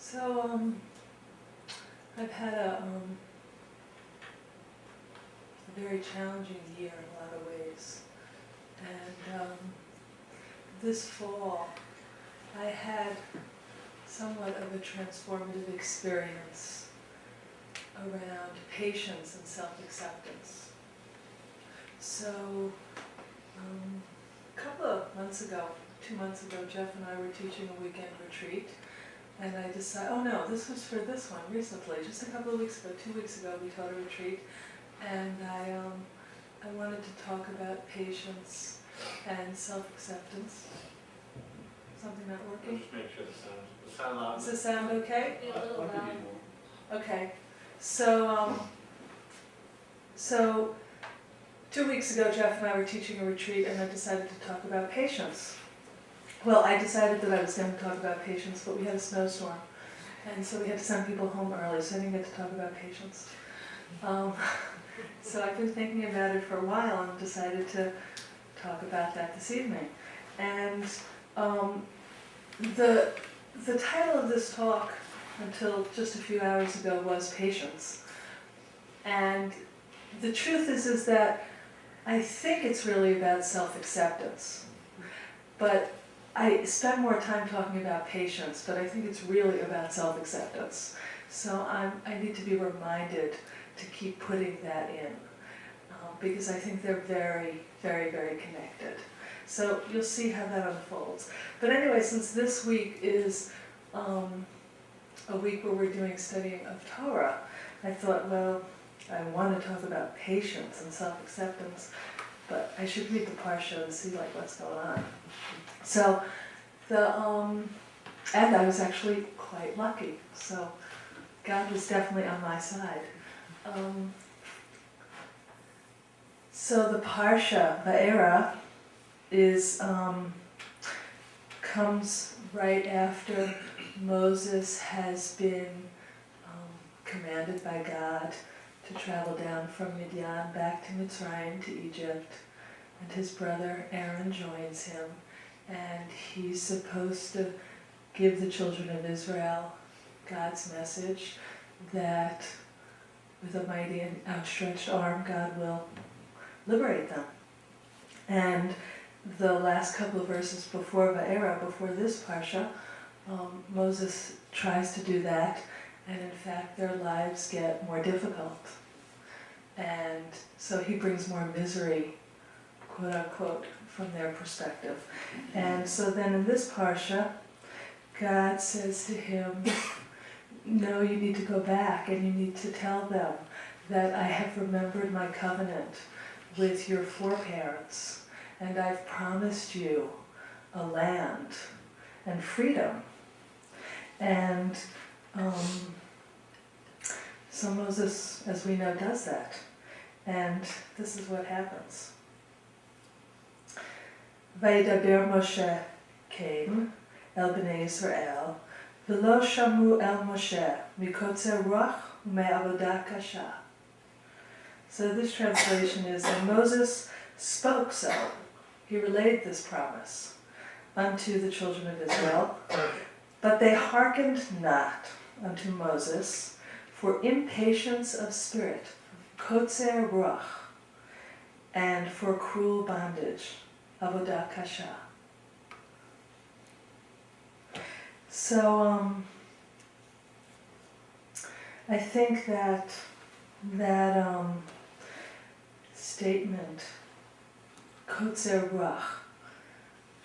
So, I've had a very challenging year in a lot of ways. And this fall, I had somewhat of a transformative experience around patience and self-acceptance. So, a couple of months ago, 2 months ago, Jeff and I were teaching a weekend retreat. And I decided, oh no, this was for this one recently, just a couple of weeks ago, 2 weeks ago, we taught a retreat. And I wanted to talk about patience and self-acceptance. Something not working? Just make sure the sound loud. Does the sound okay? Yeah, a little loud. Okay. So 2 weeks ago, Jeff and I were teaching a retreat, and I decided to talk about patience. Well, I decided that I was going to talk about patience, but we had a snowstorm, and so we had to send people home early, so I didn't get to talk about patience. So I've been thinking about it for a while and decided to talk about that this evening. And the title of this talk, until just a few hours ago, was Patience. And the truth is that I think it's really about self-acceptance. But I spend more time talking about patience, but I think it's really about self-acceptance. So I need to be reminded to keep putting that in, because I think they're very, very, very connected. So you'll see how that unfolds. But anyway, since this week is a week where we're doing studying of Torah, I thought, well, I want to talk about patience and self-acceptance, but I should read the Parsha and see what's going on. So and I was actually quite lucky. So God was definitely on my side. So the Parsha, Va'era, comes right after Moses has been commanded by God to travel down from Midian back to Mitzrayim, to Egypt, and his brother Aaron joins him, and he's supposed to give the children of Israel God's message that with a mighty and outstretched arm, God will liberate them. And the last couple of verses before Va'era, before this Parsha, Moses tries to do that, and in fact their lives get more difficult. And so he brings more misery, quote unquote, from their perspective. And so then in this Parsha, God says to him, no, you need to go back and you need to tell them that I have remembered my covenant with your foreparents, and I've promised you a land and freedom. And so Moses, as we know, does that. And this is what happens. Vayidaber Moshe came el bnei Yisrael, v'lo shamu el Moshe mikotzer ruach u'me'avodah kasha. So this translation is, and Moses spoke so, he relayed this promise unto the children of Israel, but they hearkened not unto Moses for impatience of spirit, kotzer ruach, and for cruel bondage, avodah kasha. So I think that statement, kotzer ruach,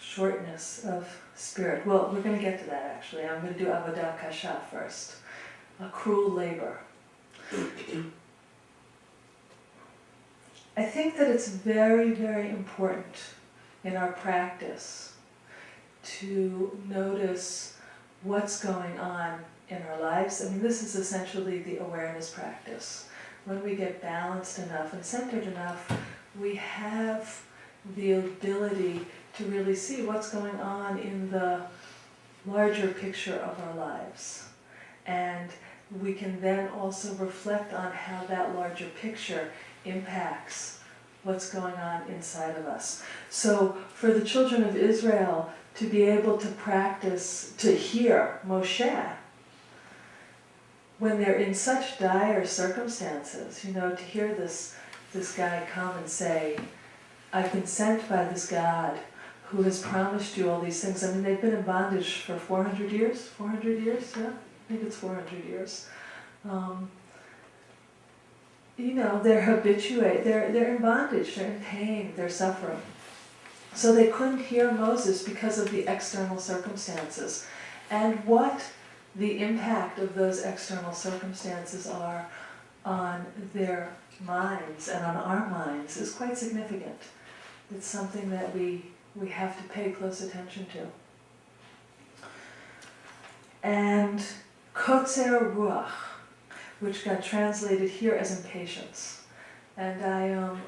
shortness of spirit. Well, we're going to get to that actually. I'm going to do avodah kasha first. A cruel labor. I think that it's very, very important in our practice to notice what's going on in our lives. I mean, this is essentially the awareness practice. When we get balanced enough and centered enough, we have the ability to really see what's going on in the larger picture of our lives. And we can then also reflect on how that larger picture impacts what's going on inside of us. So for the children of Israel to be able to practice, to hear Moshe when they're in such dire circumstances, to hear this guy come and say, I've been sent by this God who has promised you all these things. I mean, they've been in bondage for 400 years? 400 years? Yeah, I think it's 400 years. They're habituated, they're in bondage, they're in pain, they're suffering. So they couldn't hear Moses because of the external circumstances. And what the impact of those external circumstances are on their minds and on our minds is quite significant. It's something that we have to pay close attention to. And Kotzer Ruach, which got translated here as impatience. And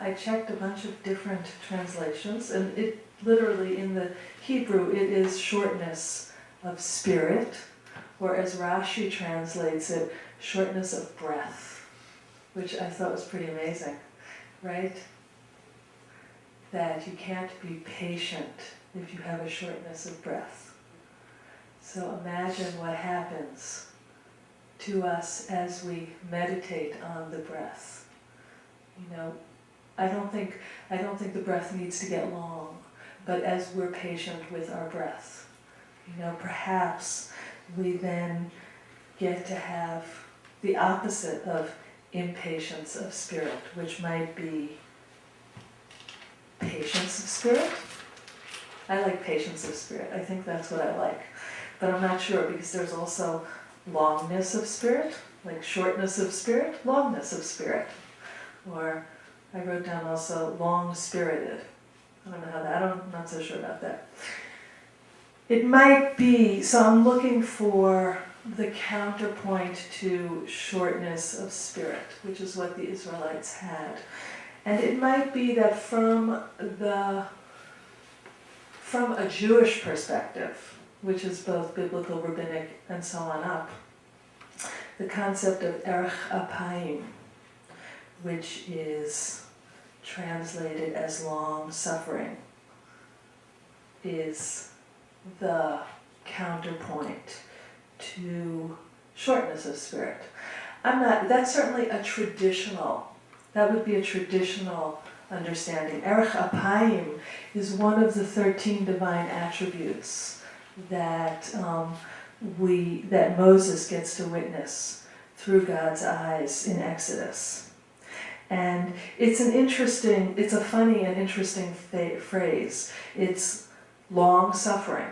I checked a bunch of different translations, and it literally in the Hebrew it is shortness of spirit, or as Rashi translates it, shortness of breath, which I thought was pretty amazing, right? That you can't be patient if you have a shortness of breath. So imagine what happens to us as we meditate on the breath. I don't think the breath needs to get long, but as we're patient with our breath, perhaps we then get to have the opposite of impatience of spirit, which might be patience of spirit. I like patience of spirit. I think that's what I like. But I'm not sure, because there's also longness of spirit, like shortness of spirit, longness of spirit. Or I wrote down also long-spirited. I don't know how that, I'm not so sure about that. It might be, so I'm looking for the counterpoint to shortness of spirit, which is what the Israelites had. And it might be that from a Jewish perspective, which is both biblical, rabbinic, and so on up, the concept of erech apayim, which is translated as long suffering, is the counterpoint to shortness of spirit. That's certainly that would be a traditional understanding. Erech apayim is one of the 13 divine attributes that Moses gets to witness through God's eyes in Exodus. And it's a funny and interesting phrase. It's long suffering,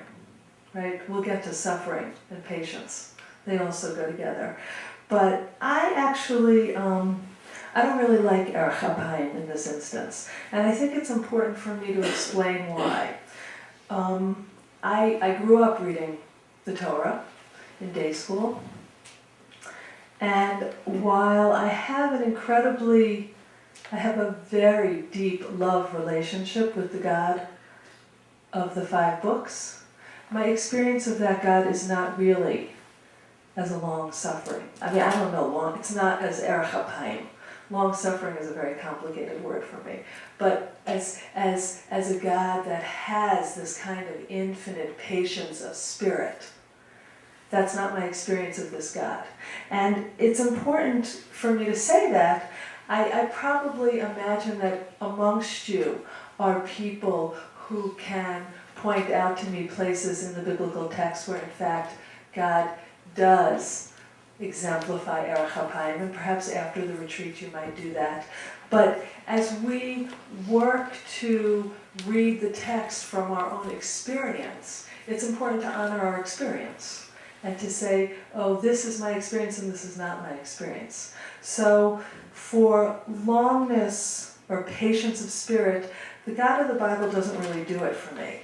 right? We'll get to suffering and patience. They also go together. But I actually, I don't really like erech apayim in this instance. And I think it's important for me to explain why. I grew up reading the Torah in day school. And while I have a very deep love relationship with the God of the 5 books, my experience of that God is not really as a long suffering. I mean, I don't know, it's not as erech apayim. Long suffering is a very complicated word for me. But as a God that has this kind of infinite patience of spirit, that's not my experience of this God. And it's important for me to say that. I probably imagine that amongst you are people who can point out to me places in the biblical text where in fact God does exemplify erech apayim, and perhaps after the retreat you might do that. But as we work to read the text from our own experience, it's important to honor our experience. And to say, oh, this is my experience and this is not my experience. So for longness or patience of spirit, the God of the Bible doesn't really do it for me.